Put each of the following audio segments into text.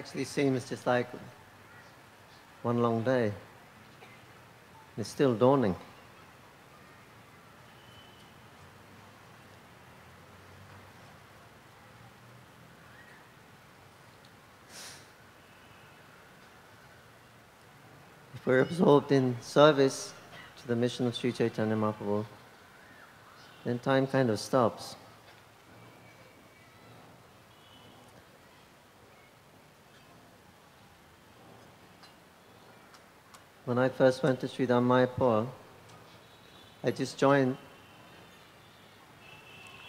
actually seems just like one long day. It's still dawning. If we're absorbed in service to the mission of Sri Chaitanya Mahaprabhu, then time kind of stops. When I first went to Sri Mayapur, I just joined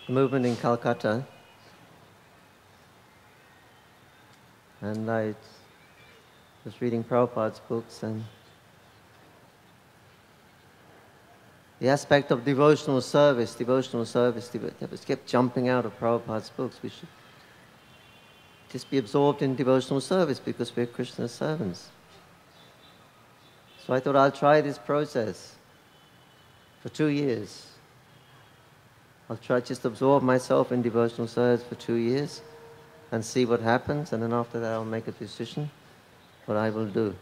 the movement in Calcutta, and I was reading Prabhupada's books, and the aspect of devotional service, that was kept jumping out of Prabhupada's books. We should just be absorbed in devotional service because we're Krishna's servants. So I thought I'll try this process for 2 years. I'll try just absorb myself in devotional service for 2 years and see what happens, and then after that I'll make a decision what I will do.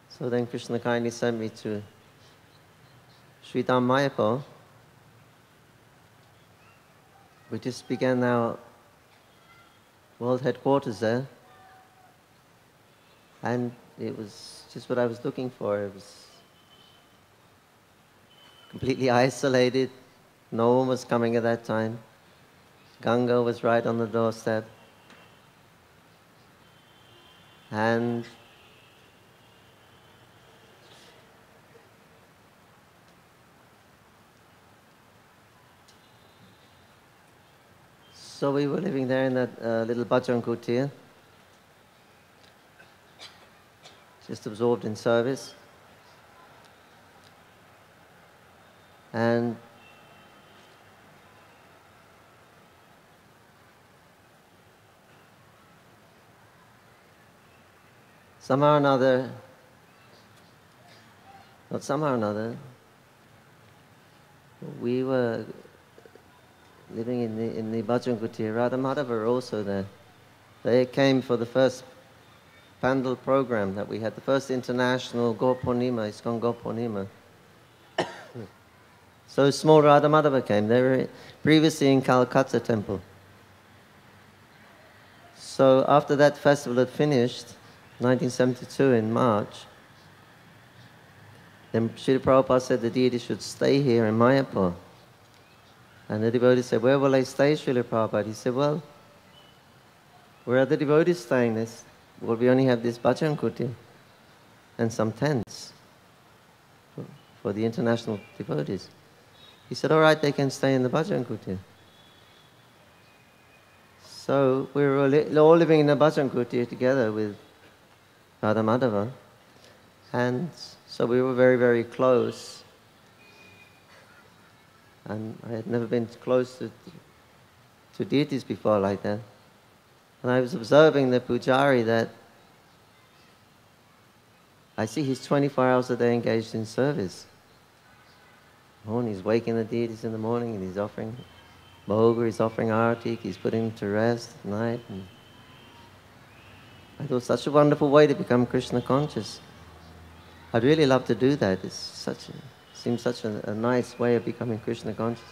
So then Krishna kindly sent me to Sri Mayapur. We just began our world headquarters there. And it was just what I was looking for. It was completely isolated. No one was coming at that time. Ganga was right on the doorstep. And so we were living there in that little bhajan kutir, just absorbed in service. And somehow or another, we were living in the bhajan kutir. Radha Madhava were also there. They came for the first Pandal program that we had, the first international Gopurnima, ISKCON Gopurnima. So small Radha Madhava came. They were previously in Calcutta temple. So after that festival had finished, 1972 in March, then Srila Prabhupada said the deity should stay here in Mayapur. And the devotee said, where will I stay, Srila Prabhupada? He said, well, where are the devotees staying? This? Well, we only have this bhajan kutir and some tents for the international devotees. He said, all right, they can stay in the bhajan kutir. So we were all living in the bhajan kutir together with Radha Madhava. And so we were very, very close. And I had never been close to deities before like that. And I was observing the pujari that I see he's 24 hours a day engaged in service. Oh, and he's waking the deities in the morning and he's offering bhoga, he's offering arati, he's putting them to rest at night. And I thought such a wonderful way to become Krishna conscious. I'd really love to do that. Seems such a nice way of becoming Krishna conscious.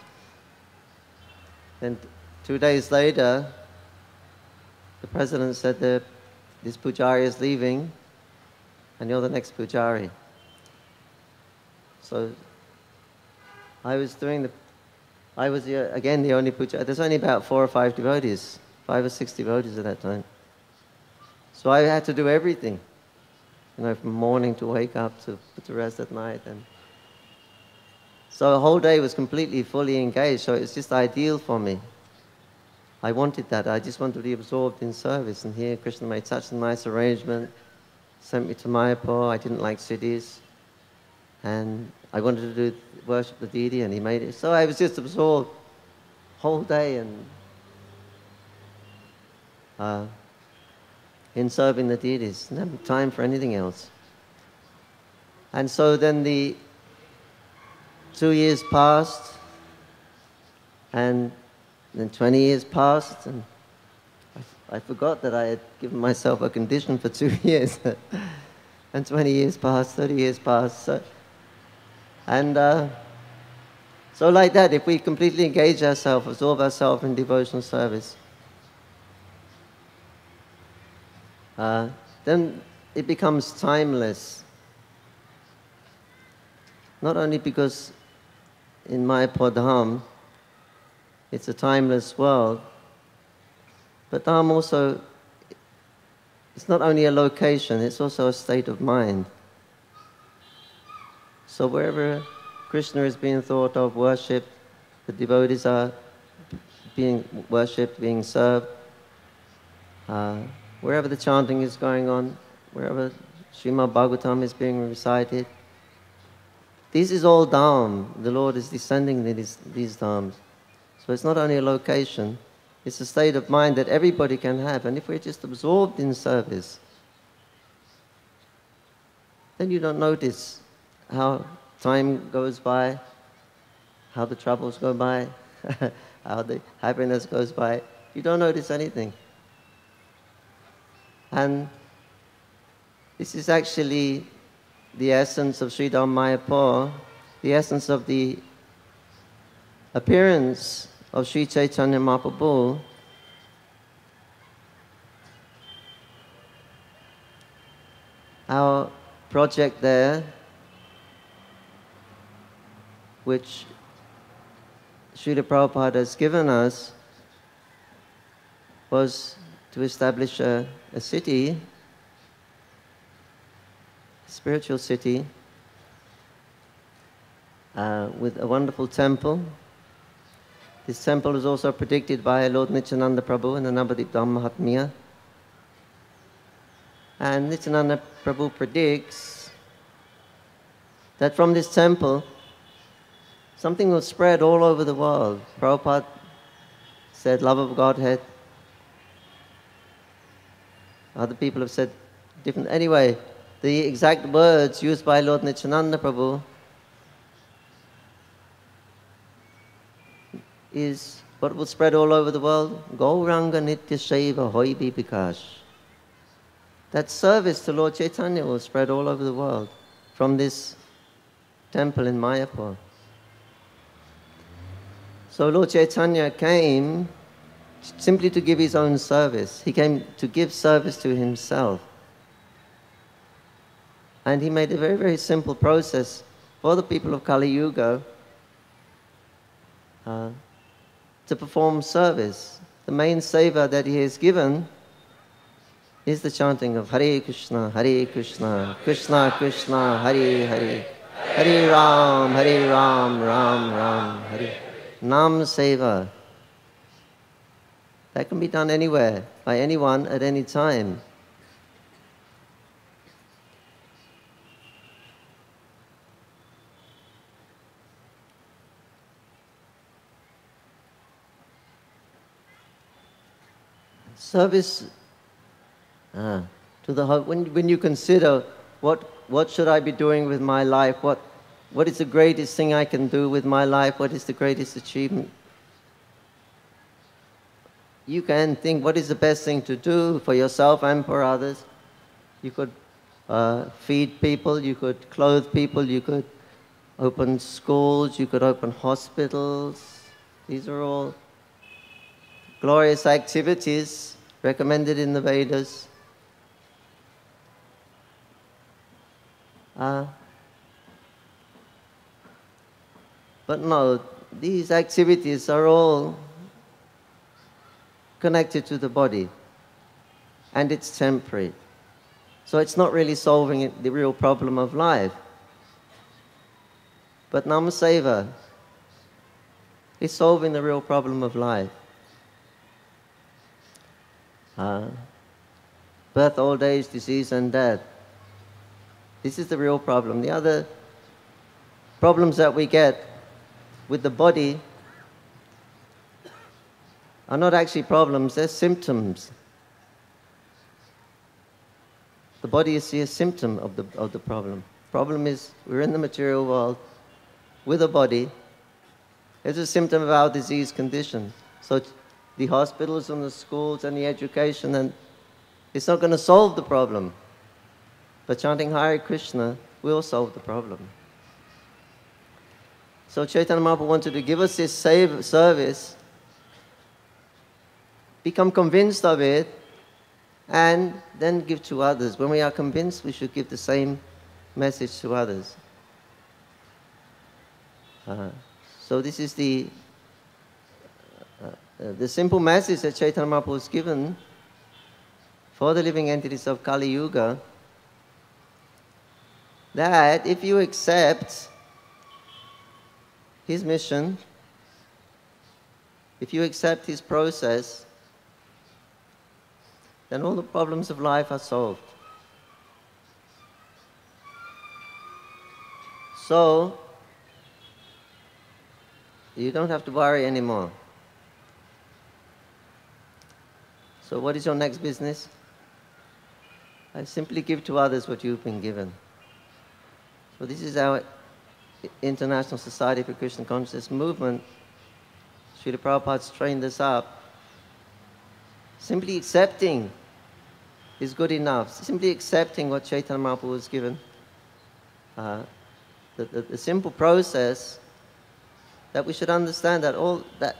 Then 2 days later, the president said that this pujari is leaving and you're the next pujari. So I was again the only pujari. There's only about 4 or 5 devotees, 5 or 6 devotees at that time. So I had to do everything, from morning to wake up to put to rest at night. And so the whole day was completely, fully engaged. So it's just ideal for me. I wanted that. I just wanted to be absorbed in service. And here Krishna made such a nice arrangement, sent me to Mayapur. I didn't like cities. And I wanted to worship the deity, and he made it. So I was just absorbed whole day in serving the deities. Didn't have time for anything else. And so then the 2 years passed, and Then 20 years passed, and I forgot that I had given myself a condition for 2 years. And 20 years passed, 30 years passed. So like that, if we completely engage ourselves, absorb ourselves in devotional service, then it becomes timeless. Not only because in Mayapur Dham, it's a timeless world, but Dham also, it's not only a location, it's also a state of mind. So wherever Krishna is being thought of, worshipped, the devotees are being worshipped, being served, wherever the chanting is going on, wherever Srimad Bhagavatam is being recited, this is all Dham. The Lord is descending in these Dhams. So it's not only a location, it's a state of mind that everybody can have. And if we're just absorbed in service, then you don't notice how time goes by, how the troubles go by, how the happiness goes by. You don't notice anything. And this is actually the essence of Sridham Mayapur, the essence of the appearance of Sri Chaitanya Mahaprabhu. Our project there, which Srila Prabhupada has given us, was to establish a city, a spiritual city, with a wonderful temple. This temple is also predicted by Lord Nityananda Prabhu in the Navadip Dham Mahatmya. And Nityananda Prabhu predicts that from this temple, something will spread all over the world. Prabhupada said love of Godhead. Other people have said different. Anyway, the exact words used by Lord Nityananda Prabhu is what will spread all over the world. Gauranga Nitya Shaiva Hoibi Bikash. That service to Lord Chaitanya will spread all over the world from this temple in Mayapur. So Lord Chaitanya came simply to give his own service. He came to give service to himself. And he made a very, very simple process for the people of Kali Yuga to perform service. The main seva that he has given is the chanting of Hare Krishna, Krishna Krishna, Hare Hare, Hare Ram, Ram Ram, Hare. Nam seva. That can be done anywhere, by anyone, at any time. Service to the whole. When you consider what should I be doing with my life, what is the greatest thing I can do with my life, what is the greatest achievement, you can think what is the best thing to do for yourself and for others. You could feed people, you could clothe people, you could open schools, you could open hospitals. These are all glorious activities recommended in the Vedas. But no, these activities are all connected to the body, and it's temporary. So it's not really solving the real problem of life. But Nama Seva is solving the real problem of life. Birth, old age, disease, and death. This is the real problem. The other problems that we get with the body are not actually problems, they're symptoms. The body is a symptom of the problem. Problem is, we're in the material world with a body. It's a symptom of our disease condition. So the hospitals and the schools and the education, and it's not going to solve the problem. But chanting Hare Krishna will solve the problem. So Chaitanya Mahaprabhu wanted to give us this service, become convinced of it, and then give to others. When we are convinced, we should give the same message to others. So this is the simple message that Chaitanya Mahaprabhu has given for the living entities of Kali Yuga, that if you accept his mission, if you accept his process, then all the problems of life are solved. So, you don't have to worry anymore. So what is your next business? I simply give to others what you've been given. So this is our International Society for Krishna Consciousness movement. Srila Prabhupada's trained us up. Simply accepting is good enough. Simply accepting what Chaitanya Mahaprabhu was given. The simple process that we should understand that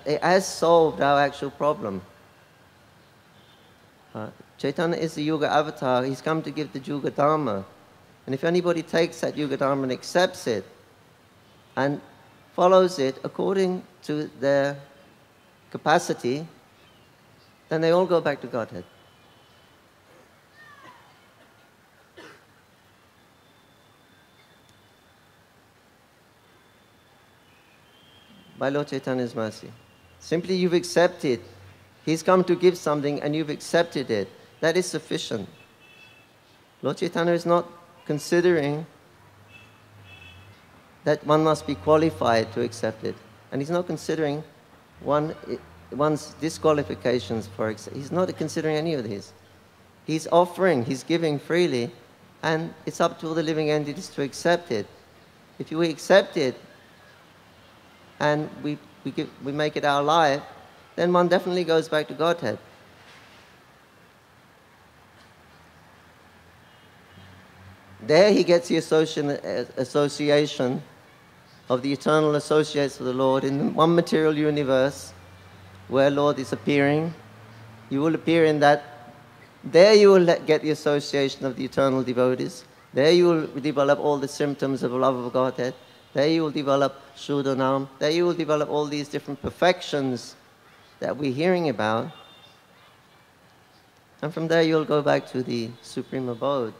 it has solved our actual problem. Chaitanya is the Yuga avatar. He's come to give the Yuga Dharma. And if anybody takes that Yuga Dharma and accepts it and follows it according to their capacity, then they all go back to Godhead. By Lord Chaitanya's mercy. Simply you've accepted. He's come to give something and you've accepted it. That is sufficient. Lord Chaitanya is not considering that one must be qualified to accept it. And he's not considering one's disqualifications for accept. He's not considering any of these. He's offering, he's giving freely, and it's up to all the living entities to accept it. If we accept it and we make it our life, then one definitely goes back to Godhead. There he gets the association of the eternal associates of the Lord in one material universe where Lord is appearing. You will appear in that. There you will get the association of the eternal devotees. There you will develop all the symptoms of the love of Godhead. There you will develop Shuddhanam. There you will develop all these different perfections that we're hearing about. And from there you'll go back to the supreme abode.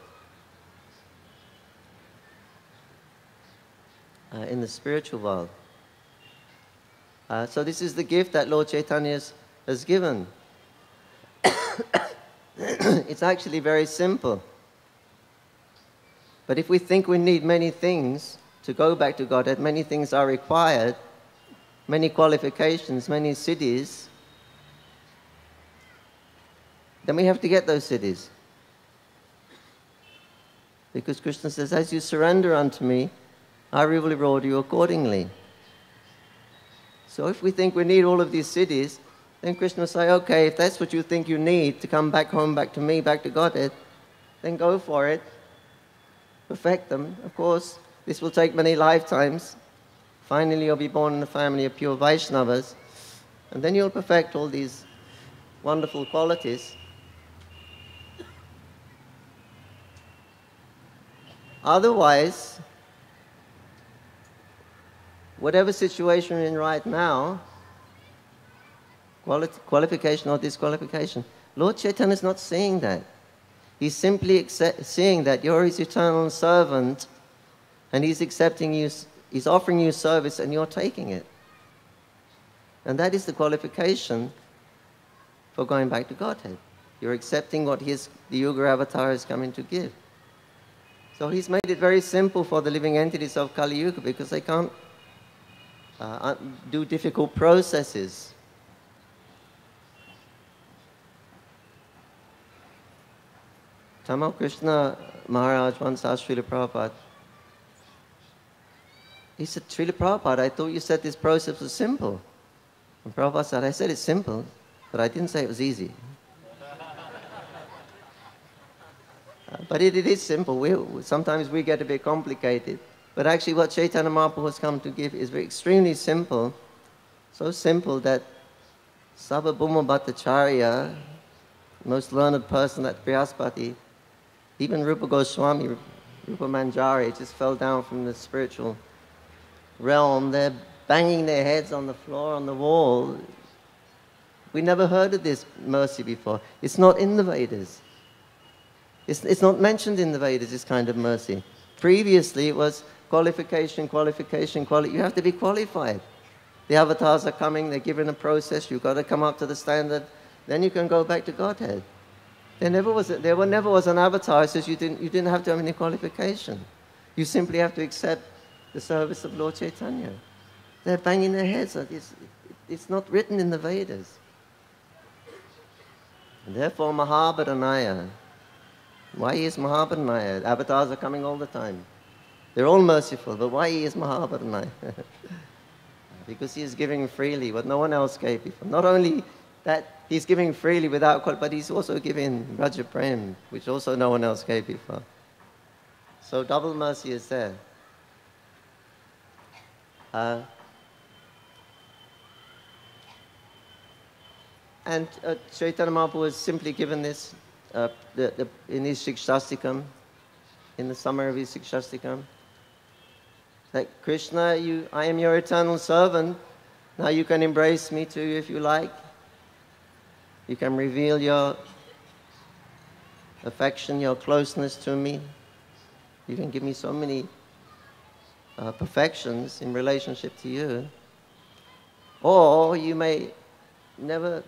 In the spiritual world. So this is the gift that Lord Chaitanya has given. It's actually very simple. But if we think we need many things to go back to Godhead, many things are required, many qualifications, many siddhis, then we have to get those siddhis. Because Krishna says, as you surrender unto me, I will reward you accordingly. So if we think we need all of these siddhis, then Krishna will say, okay, if that's what you think you need to come back home, back to me, back to Godhead, then go for it. Perfect them. Of course, this will take many lifetimes. Finally, you'll be born in a family of pure Vaishnavas, and then you'll perfect all these wonderful qualities. Otherwise, whatever situation you're in right now, qualification or disqualification, Lord Chaitanya is not seeing that. He's simply seeing that you're his eternal servant and he's accepting you, he's offering you service and you're taking it. And that is the qualification for going back to Godhead. You're accepting what the Yuga Avatar is coming to give. So he's made it very simple for the living entities of Kali Yuga because they can't do difficult processes. Tamal Krishna Maharaj once asked Srila Prabhupada, he said, Srila Prabhupada, I thought you said this process was simple. And Prabhupada said, I said it's simple, but I didn't say it was easy. But it is simple. Sometimes we get a bit complicated. But actually what Chaitanya Mahaprabhu has come to give is extremely simple. So simple that Sarvabhauma Bhattacharya, most learned person at Brihaspati, even Rupa Goswami, Rupa Manjari, just fell down from the spiritual realm. They're banging their heads on the floor, on the wall. We never heard of this mercy before. It's not in the Vedas. It's not mentioned in the Vedas, this kind of mercy. Previously, it was qualification. You have to be qualified. The avatars are coming, they're given a process, you've got to come up to the standard, then you can go back to Godhead. There never was an avatar that says you didn't have to have any qualification. You simply have to accept the service of Lord Chaitanya. They're banging their heads. It's not written in the Vedas. And therefore, Mahabharanaya. Why is Mahabharanaya? Avatars are coming all the time. They're all merciful, but why is Mahabharanaya? Because he is giving freely what no one else gave before. Not only that he's giving freely without quality, but he's also giving Raja Prem, which also no one else gave before. So double mercy is there. And Chaitanya Mahaprabhu has simply given this in his Shikshastikam, in the summary of his Shikshastikam, that Krishna, I am your eternal servant. Now you can embrace me too if you like. You can reveal your affection, your closeness to me. You can give me so many perfections in relationship to you. Or you may never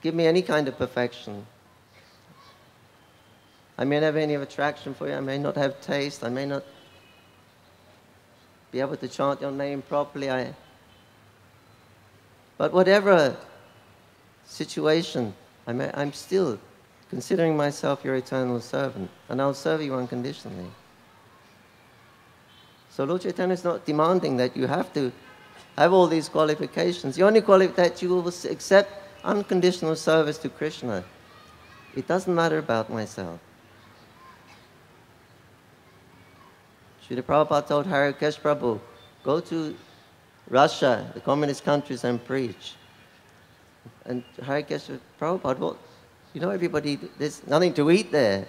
give me any kind of perfection. I may not have any attraction for you. I may not have taste. I may not be able to chant your name properly. But whatever situation, I'm still considering myself your eternal servant, and I'll serve you unconditionally. So Lord Chaitanya is not demanding that you have to have all these qualifications. The only qualification that you will accept unconditional service to Krishna. It doesn't matter about myself. Srila Prabhupada told Jananivas Prabhu, go to Russia, the communist countries, and preach. And Jananivas Prabhupada, well, you know everybody, there's nothing to eat there.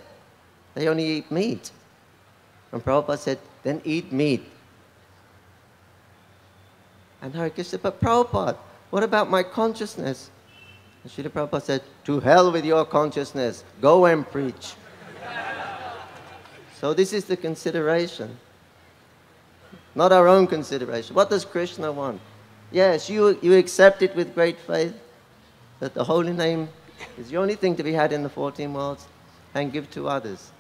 They only eat meat. And Prabhupada said, then eat meat. And Jananivas said, but Prabhupada, what about my consciousness? And Srila Prabhupada said, to hell with your consciousness. Go and preach. So this is the consideration. Not our own consideration. What does Krishna want? Yes, you accept it with great faith, that the holy name is the only thing to be had in the 14 worlds, and give to others.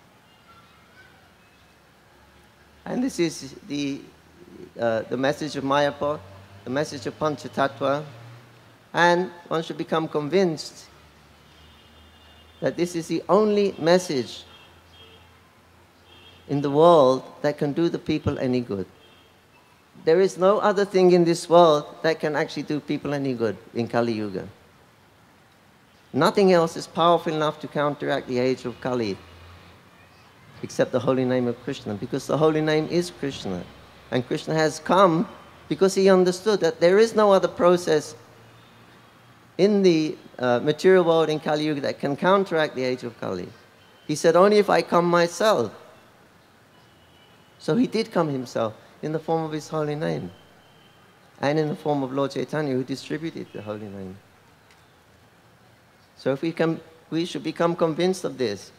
And this is the message of Mayapur, the message of Panchatattva. And one should become convinced that this is the only message in the world that can do the people any good. There is no other thing in this world that can actually do people any good in Kali Yuga. Nothing else is powerful enough to counteract the age of Kali except the holy name of Krishna, because the holy name is Krishna. And Krishna has come because he understood that there is no other process in the material world in Kali Yuga that can counteract the age of Kali. He said, only if I come myself. So he did come himself in the form of his holy name and in the form of Lord Chaitanya, who distributed the holy name. So if we should become convinced of this,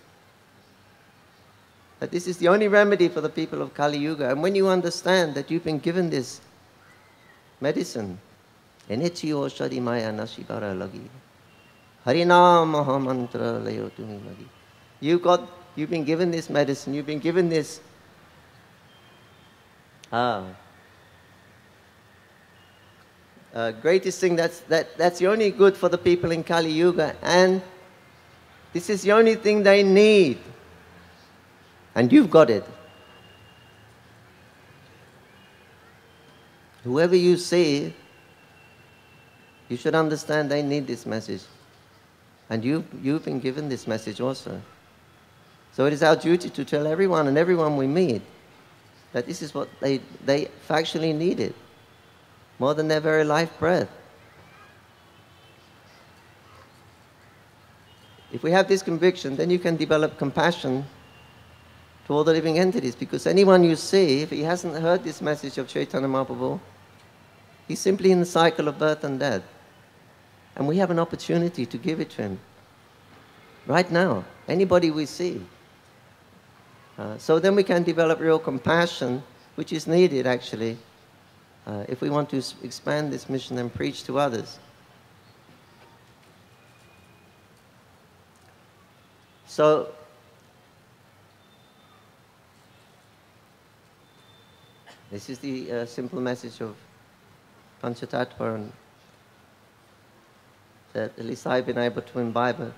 that this is the only remedy for the people of Kali Yuga. And when you understand that you've been given this medicine, Enichiyo Shadi Maya Nashibara Lagi, Harinam Mahamantra Layo Tumi Magi. You've been given this medicine, you've been given this greatest thing that's the only good for the people in Kali Yuga, and this is the only thing they need. And you've got it. Whoever you see, You should understand they need this message. And you've been given this message also. So it is our duty to tell everyone and everyone we meet that this is what they factually needed, more than their very life breath. If we have this conviction, then you can develop compassion to all the living entities, because anyone you see, if he hasn't heard this message of Chaitanya Mahaprabhu, he's simply in the cycle of birth and death. And we have an opportunity to give it to him. Right now, anybody we see. So then we can develop real compassion, which is needed actually, if we want to expand this mission and preach to others. So, this is the simple message of Panchatattva, and that at least I've been able to imbibe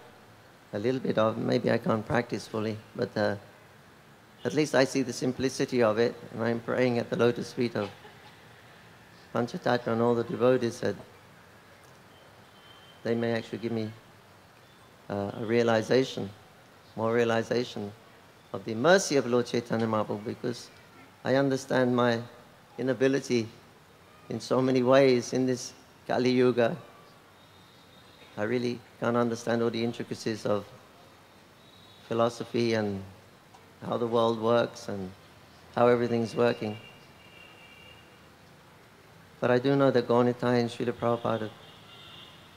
a little bit of. Maybe I can't practice fully, but at least I see the simplicity of it, and I'm praying at the lotus feet of Panchatattva and all the devotees that they may actually give me a realization, more realization of the mercy of Lord Chaitanya Mahaprabhu, because I understand my inability in so many ways in this Kali Yuga. I really can't understand all the intricacies of philosophy and how the world works and how everything's working. But I do know that Gaunitai and Srila Prabhupada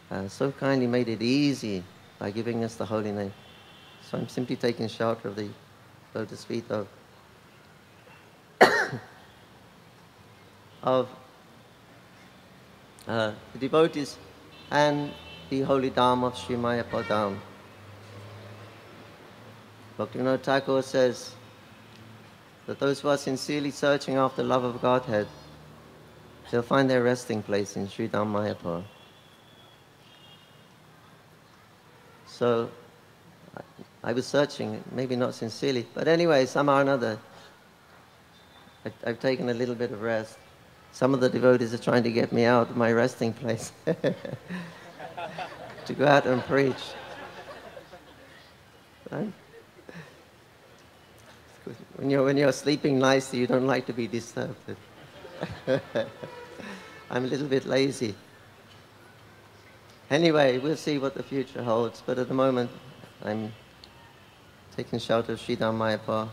have so kindly made it easy by giving us the holy name. So I'm simply taking shelter of the lotus feet of the devotees and the holy Dham of Sri Mayapur Dham. Bhaktivinoda Thakur says that those who are sincerely searching after love of Godhead, they'll find their resting place in Sri Dham Mayapur. So I was searching, maybe not sincerely, but anyway, somehow or another, I've taken a little bit of rest. Some of the devotees are trying to get me out of my resting place to go out and preach. Right? When you're sleeping nicely, you don't like to be disturbed. I'm a little bit lazy. Anyway, we'll see what the future holds, but at the moment, I'm taking shelter of Sridham Mayapur,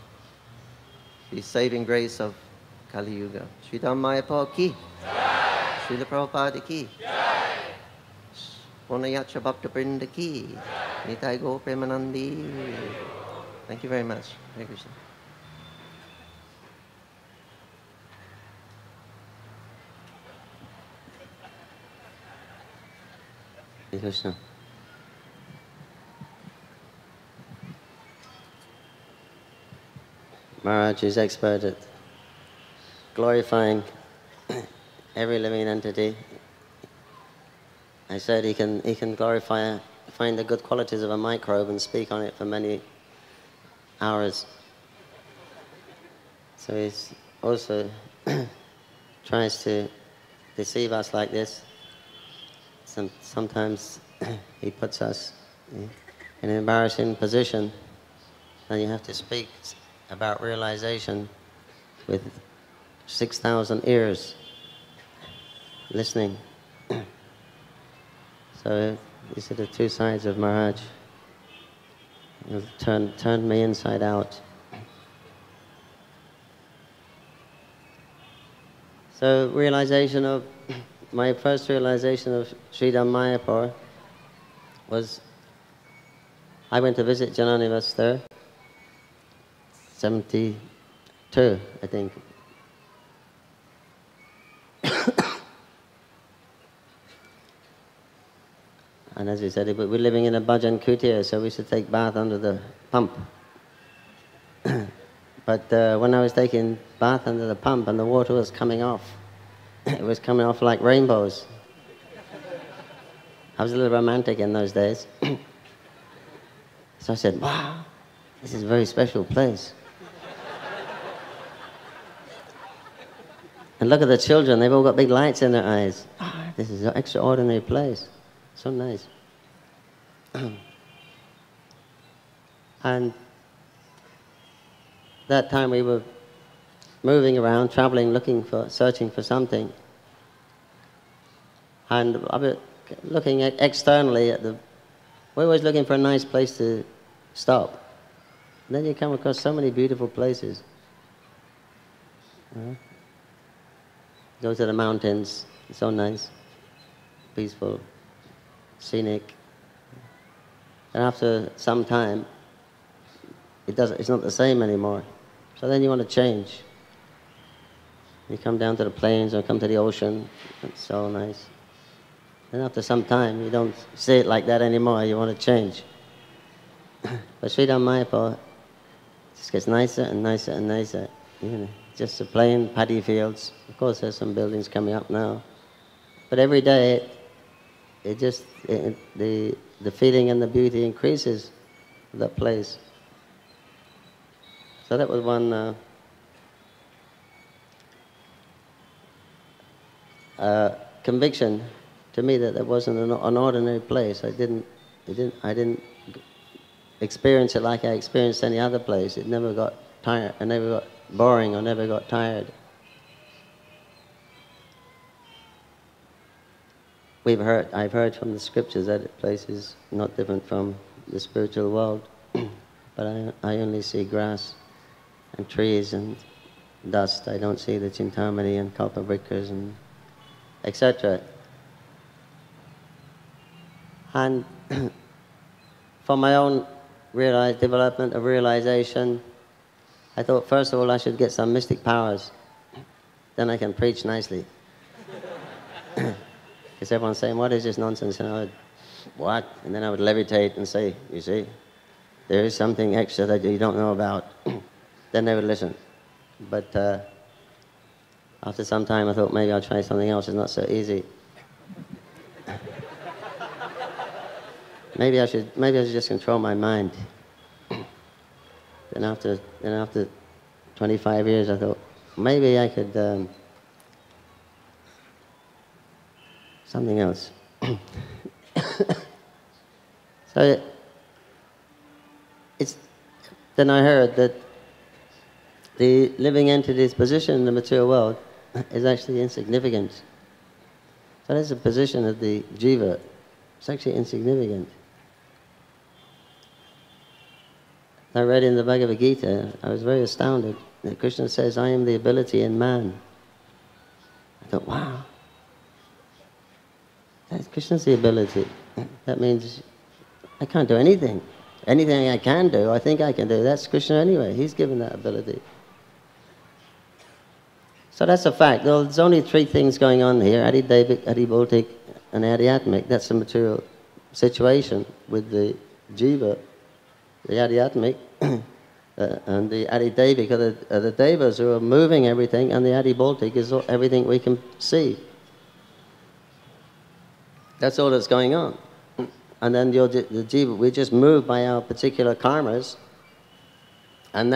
the saving grace of Kali Yuga. Sridham Mayapur ki, Srila Prabhupada ki, Pune Yatra Bhakta Vrinda ki, Nitai Go Premanandi. Thank you very much. Hare Krishna. Hare Krishna. Maharaj is expert at glorifying every living entity. I said he can glorify, find the good qualities of a microbe and speak on it for many hours. So he also tries to deceive us like this. Sometimes he puts us in an embarrassing position, and you have to speak about realization with 6,000 ears listening. So these are the two sides of Maharaj. He turned me inside out. So my first realization of Sridham Mayapur was, I went to visit Jananivas there, 72, I think. And as we said, we're living in a bhajan kutir, so we should take bath under the pump. But when I was taking bath under the pump and the water was coming off, it was coming off like rainbows. I was a little romantic in those days. So I said, wow, this is a very special place. And look at the children, they've all got big lights in their eyes. this is an extraordinary place. So nice. And that time we were moving around, traveling, searching for something. And I was looking externally at we're always looking for a nice place to stop. And then you come across so many beautiful places. Go to the mountains, it's so nice, peaceful, scenic. And after some time, it's not the same anymore. So then you want to change. You come down to the plains or come to the ocean, it's so nice. And after some time, you don't see it like that anymore, you want to change. But Sridhar Mayapur, it just gets nicer and nicer and nicer. You know, just the plain paddy fields. Of course, there's some buildings coming up now. But every day, the feeling and the beauty increases of that place. So that was one conviction to me that wasn't an ordinary place. I didn't experience it like I experienced any other place. It never got tired. I never got boring or never got tired. I've heard from the scriptures that the place is not different from the spiritual world, but I only see grass and trees and dust. I don't see the Chintamani and Kalpavriksha and etc. And for my own development of realization, I thought first of all I should get some mystic powers, then I can preach nicely. Because everyone's saying, what is this nonsense? And I would, what? And then I would levitate and say, you see, there is something extra that you don't know about. Then they would listen. But after some time I thought maybe I'll try something else. It's not so easy. Maybe I should just control my mind. Then after 25 years I thought, maybe I could something else. So then I heard that the living entity's position in the material world is actually insignificant. So that's the position of the jiva. It's actually insignificant. I read in the Bhagavad Gita, I was very astounded that Krishna says, I am the ability in man. I thought, wow. That's Krishna's the ability. That means I can't do anything. Anything I can do, I think I can do. That's Krishna anyway. He's given that ability. So that's a fact. There's only three things going on here, Adi-Devic, Adi-Bhautic, and Adhyatmic. That's the material situation with the jiva, the Adhyatmic, and the Adi-Devic are the devas who are moving everything, and the Adi-Bhautic is everything we can see. That's all that's going on. And then the jiva, we just move by our particular karmas, and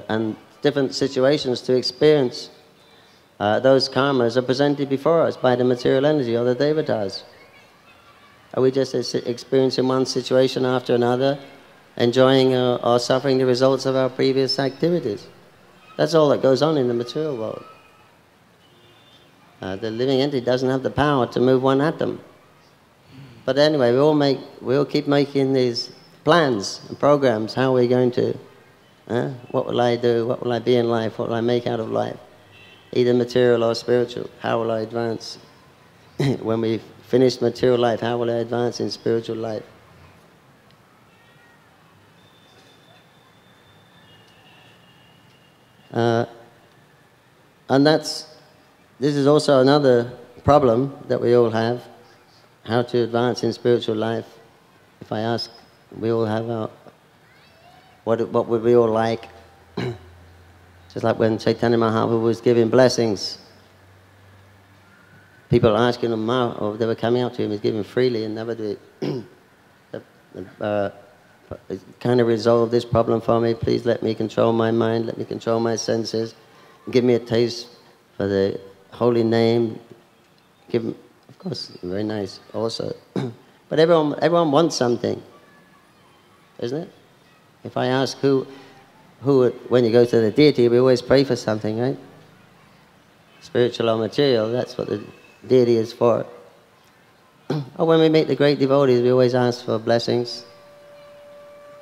and different situations to experience those karmas are presented before us by the material energy or the devatas. Are we just experiencing one situation after another, enjoying or suffering the results of our previous activities? That's all that goes on in the material world. The living entity doesn't have the power to move one atom. But anyway, we all keep making these plans and programs. How are we going to? What will I do? What will I be in life? What will I make out of life? Either material or spiritual. How will I advance? When we finish material life, how will I advance in spiritual life? And this is also another problem that we all have, how to advance in spiritual life. If I ask, we all have what would we all like? Just like when Chaitanya Mahaprabhu was giving blessings, people asking him, or they were coming up to him, he's giving freely and never did. Kind of resolve this problem for me, please let me control my mind, let me control my senses, give me a taste for the holy name, give them, of course, very nice also. But everyone wants something, isn't it? If I ask who, when you go to the deity, we always pray for something, right? Spiritual or material, that's what the deity is for. Or when we meet the great devotees, we always ask for blessings.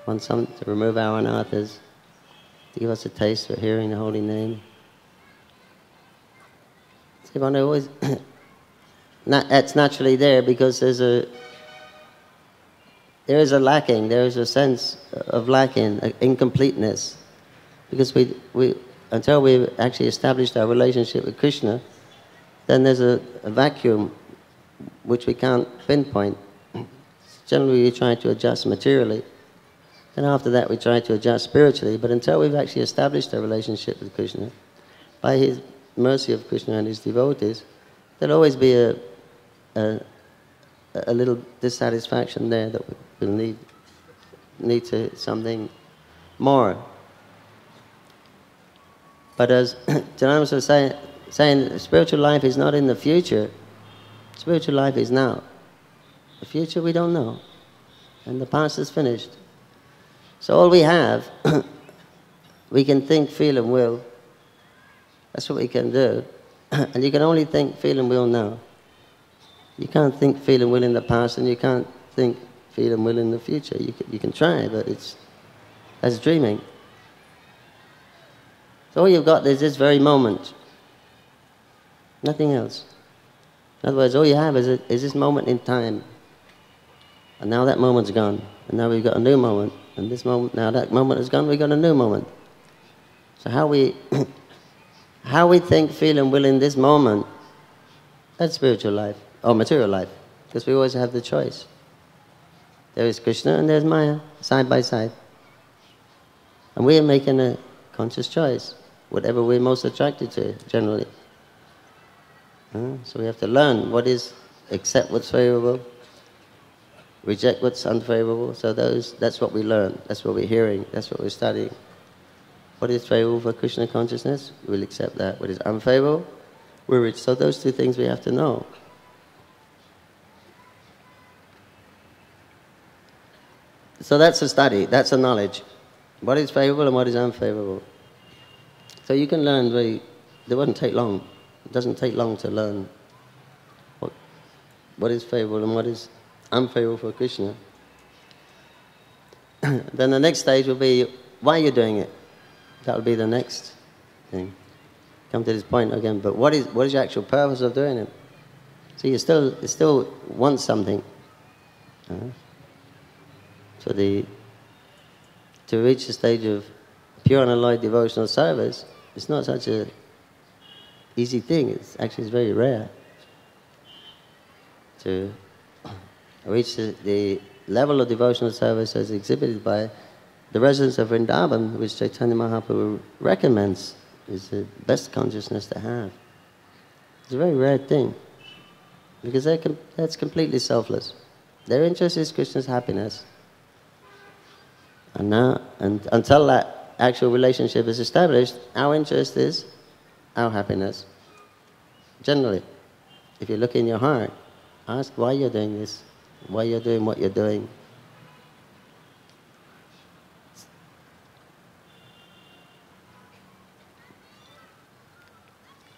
Want some to remove our anathas, to give us a taste for hearing the holy name. So one always, that's naturally there because there is a lacking, there is a sense of lacking, incompleteness. Because until we've actually established our relationship with Krishna, then there's a vacuum which we can't pinpoint. Generally we try to adjust materially, and after that we try to adjust spiritually, but until we've actually established a relationship with Krishna, by his mercy of Krishna and his devotees, there'll always be a little dissatisfaction there that we'll need to something more. But as Jananivas was saying, spiritual life is not in the future. Spiritual life is now. The future we don't know. And the past is finished. So all we have, we can think, feel and will. That's what we can do. And you can only think, feel and will now. You can't think, feel and will in the past, and you can't think, feel and will in the future. You can try, but that's dreaming. So all you've got is this very moment. Nothing else. In other words, all you have is this moment in time. And now that moment's gone. And now we've got a new moment. And this moment, now that moment is gone, we've got a new moment. So how we think, feel and will in this moment, that's spiritual life, or material life. Because we always have the choice. There is Krishna and there's Maya, side by side. And we are making a conscious choice. Whatever we're most attracted to, generally. So we have to learn what is, accept what's favorable, reject what's unfavorable. So that's what we learn, that's what we're hearing, that's what we're studying. What is favorable for Krishna consciousness? We'll accept that. What is unfavorable? So those two things we have to know. So that's a study, that's a knowledge. What is favorable and what is unfavorable? So you can learn it wouldn't take long. It doesn't take long to learn what is favorable and what is unfavorable for Krishna. Then the next stage will be, why are you doing it? That will be the next thing. Come to this point again, but what is your actual purpose of doing it? So you still want something. To reach the stage of pure and unalloyed devotional service, it's not such a easy thing. It's very rare to reach the level of devotional service as exhibited by the residents of Vrindavan, which Chaitanya Mahaprabhu recommends is the best consciousness to have. It's a very rare thing, because that's completely selfless. Their interest is Krishna's happiness. And until that actual relationship is established, our interest is our happiness. Generally, if you look in your heart, ask why you're doing this, why you're doing what you're doing.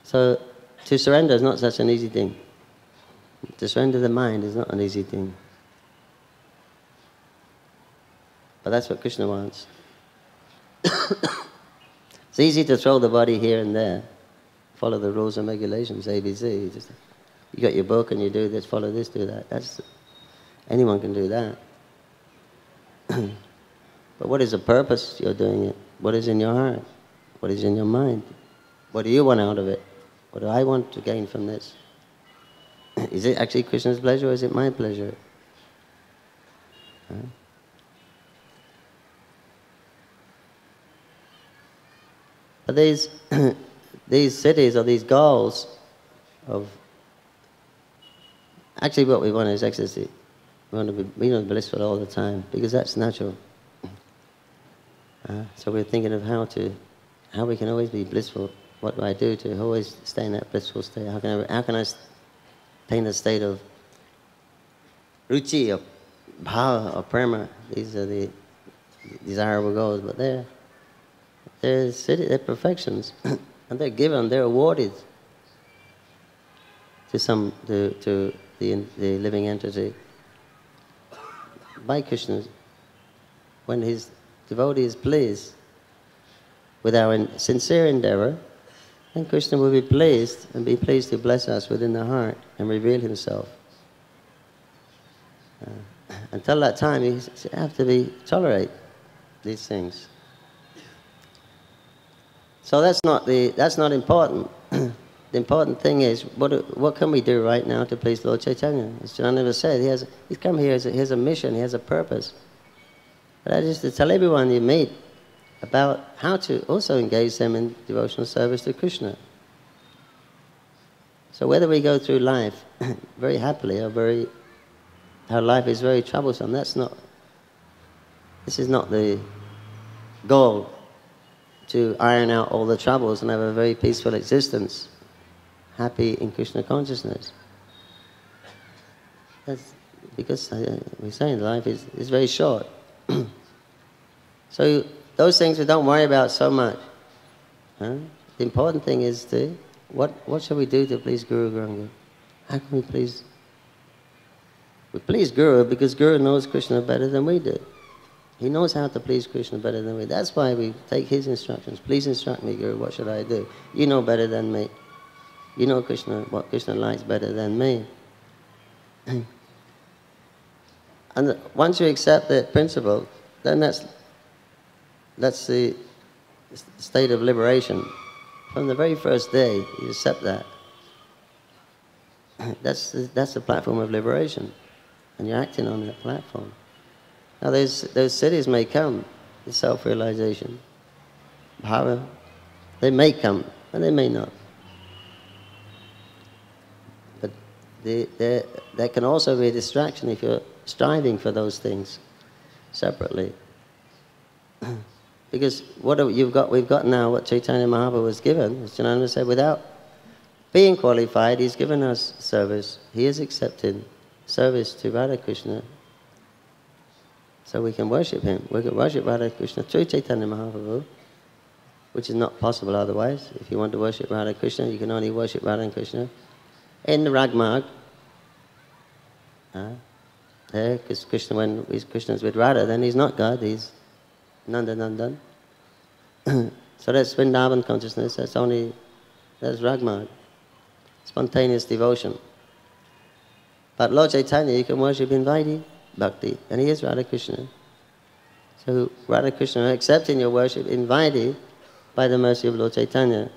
So, to surrender is not such an easy thing. To surrender the mind is not an easy thing. But that's what Krishna wants. It's easy to throw the body here and there, follow the rules and regulations, ABC. You got your book and you do this, follow this, do that. Anyone can do that. But what is the purpose you're doing it? What is in your heart? What is in your mind? What do you want out of it? What do I want to gain from this? Is it actually Krishna's pleasure or is it my pleasure? But these cities or these goals of actually what we want is ecstasy. We want to be blissful all the time because that's natural. So we're thinking of how we can always be blissful. What do I do to always stay in that blissful state? How can attain a state of ruchi, or bhava, or prema. These are the desirable goals, but they're perfections, and they're given, they're awarded to the living entity by Krishna. When his devotee is pleased with our sincere endeavor, then Krishna will be pleased to bless us within the heart and reveal himself. Until that time, you have to tolerate these things. So that's not important. The important thing is, what can we do right now to please Lord Chaitanya? As Jananivas said, he's come here, he has a mission, he has a purpose. But that is to tell everyone you meet about how to also engage them in devotional service to Krishna. So whether we go through life very happily or our life is very troublesome, this is not the goal, to iron out all the troubles and have a very peaceful existence, happy in Krishna consciousness. That's because we're saying life is very short. So those things we don't worry about so much. The important thing is what shall we do to please Guru Ganga? How can we please? We please Guru because Guru knows Krishna better than we do. He knows how to please Krishna better than we. That's why we take his instructions. Please instruct me, Guru, what should I do? You know better than me. You know what Krishna likes better than me. And once you accept that principle, then that's the state of liberation. From the very first day, you accept that. That's the platform of liberation. And you're acting on that platform. Now those cities may come, the self-realization, bhava. They may come, and they may not. But there can also be a distraction if you're striving for those things separately. Because we've got now what Chaitanya Mahaprabhu was given, as Jananivas said, without being qualified, he's given us service. He has accepted service to Radha Krishna. So we can worship him. We can worship Radha Krishna through Chaitanya Mahaprabhu, which is not possible otherwise. If you want to worship Radha Krishna, you can only worship Radha Krishna in the Ragmarg. Because Krishna, when Krishna's with Radha, then he's not God, he's Nanda Nandan. So that's Vrindavan consciousness, that's Ragmarg, spontaneous devotion. But Lord Chaitanya, you can worship in Vaidhi Bhakti, and he is Radha Krishna. So Radha Krishna accepting your worship in Vaidhi by the mercy of Lord Chaitanya.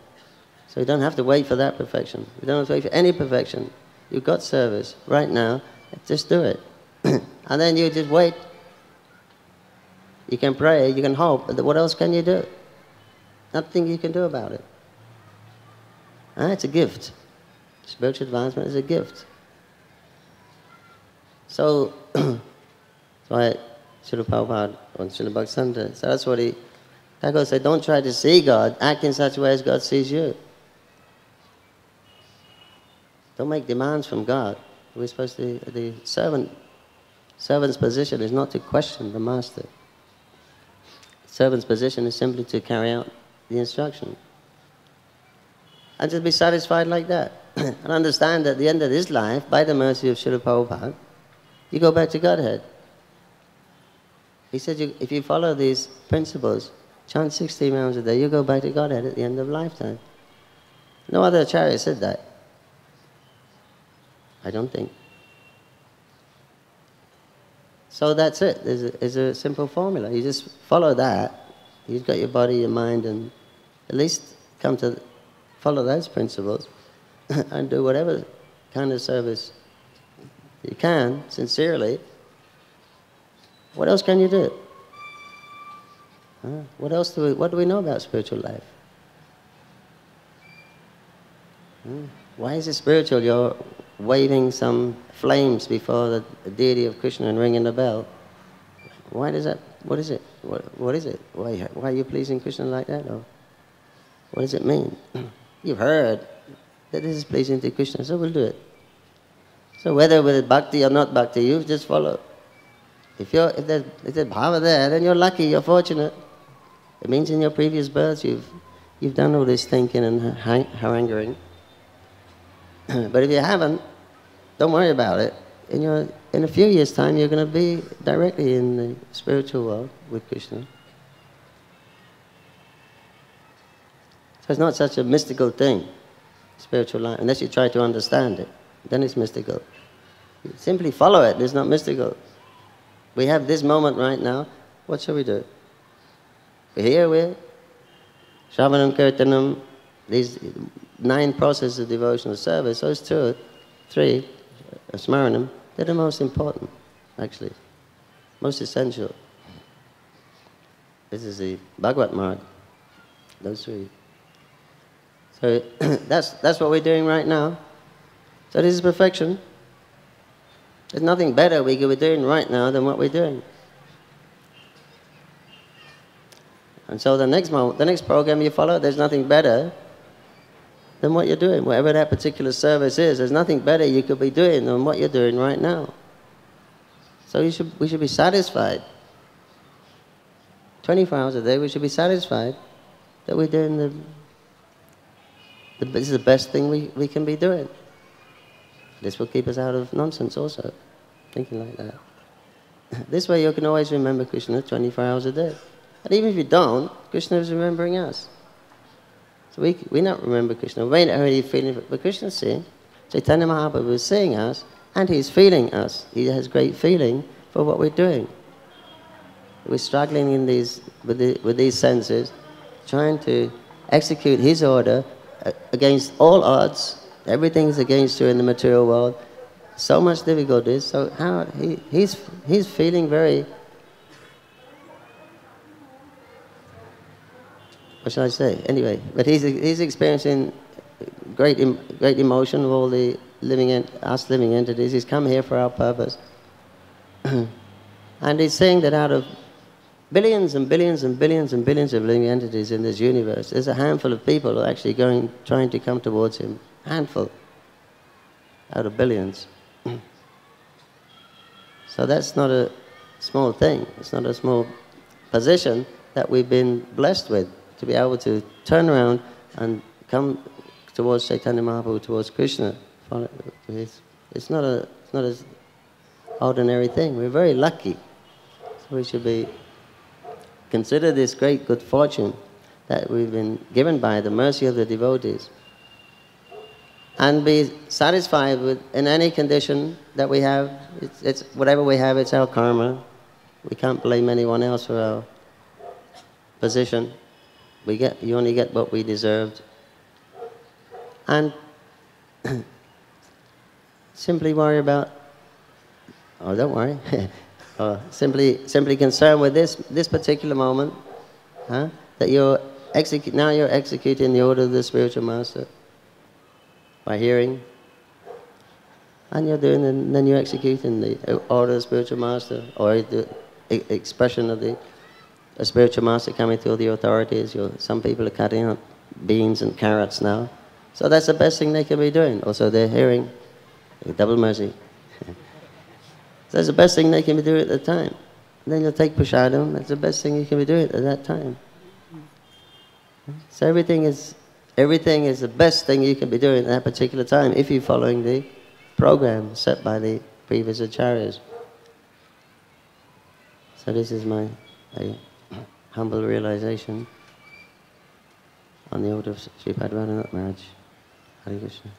So you don't have to wait for that perfection. You don't have to wait for any perfection. You've got service right now, just do it. And then you just wait. You can pray, you can hope, but what else can you do? Nothing you can do about it. It's a gift. Spiritual advancement is a gift. So, that's why Srila Prabhupada or Srila Bhaktivinoda, so that's what Thakur said, don't try to see God, act in such a way as God sees you. Don't make demands from God. We're supposed to, the servant's position is not to question the master. The servant's position is simply to carry out the instruction. And just be satisfied like that. And understand that at the end of this life, by the mercy of Srila Prabhupada, you go back to Godhead. He said, if you follow these principles, chant 16 rounds a day, you go back to Godhead at the end of lifetime. No other acharya said that. I don't think. So that's it. There's a simple formula. You just follow that. You've got your body, your mind, and at least come to follow those principles and do whatever kind of service you can, sincerely. What else can you do? What do we know about spiritual life? Why is it spiritual? You're waving some flames before the deity of Krishna and ringing the bell. Why does that? What is it? What is it? Why are you pleasing Krishna like that? Or what does it mean? You've heard that this is pleasing to Krishna, so we'll do it. So whether with bhakti or not bhakti, you just follow. If there's bhava there, then you're lucky, you're fortunate. It means in your previous births you've done all this thinking and haranguing. But if you haven't, don't worry about it. In a few years' time, you're going to be directly in the spiritual world with Krishna. So it's not such a mystical thing, spiritual life, unless you try to understand it. Then it's mystical. You simply follow it. It's not mystical. We have this moment right now. What shall we do? We're here with Shravanam, Kirtanam, these 9 processes of devotional service. Those 2, 3, Smaranam, they're the most important, actually. Most essential. This is the Bhagavad Marg. Those 3. So that's what we're doing right now. So this is perfection. There's nothing better we could be doing right now than what we're doing. And so the next program you follow, there's nothing better than what you're doing. Whatever that particular service is, there's nothing better you could be doing than what you're doing right now. So we should be satisfied. 24 hours a day, we should be satisfied that we're doing this is the best thing we can be doing. This will keep us out of nonsense also, thinking like that. This way you can always remember Krishna 24 hours a day. And even if you don't, Krishna is remembering us. So we not remember Krishna. We ain't already feeling it, but Krishna's seeing. Chaitanya Mahaprabhu is seeing us, and he's feeling us. He has great feeling for what we're doing. We're struggling with these senses, trying to execute his order against all odds. Everything's against you in the material world. So much difficulties. So how he's feeling very, what shall I say? Anyway, but he's experiencing great emotion of all the living entities. He's come here for our purpose, and he's saying that out of billions and billions and billions and billions of living entities in this universe, there's a handful of people who are actually trying to come towards him. Handful out of billions. So that's not a small thing. It's not a small position that we've been blessed with, to be able to turn around and come towards Chaitanya Mahaprabhu, towards Krishna. It's not an ordinary thing. We're very lucky. So we should consider this great good fortune that we've been given by the mercy of the devotees, and be satisfied with in any condition that we have. It's whatever we have, it's our karma. We can't blame anyone else for our position. You only get what we deserved. And simply worry about, oh, don't worry. Simply concerned with this particular moment, that you're executing the order of the spiritual master by hearing, and then you're executing the order of the spiritual master, or the expression of the spiritual master coming through the authorities. Some people are cutting up beans and carrots now, so that's the best thing they can be doing. Also, they're hearing, double mercy. So that's the best thing they can be doing at the time. And then you'll take prasadam. That's the best thing you can be doing at that time. So everything is the best thing you can be doing at that particular time if you're following the program set by the previous acharyas. So this is my humble realization on the order of Sripad Radhanath Maharaj. Hare Krishna.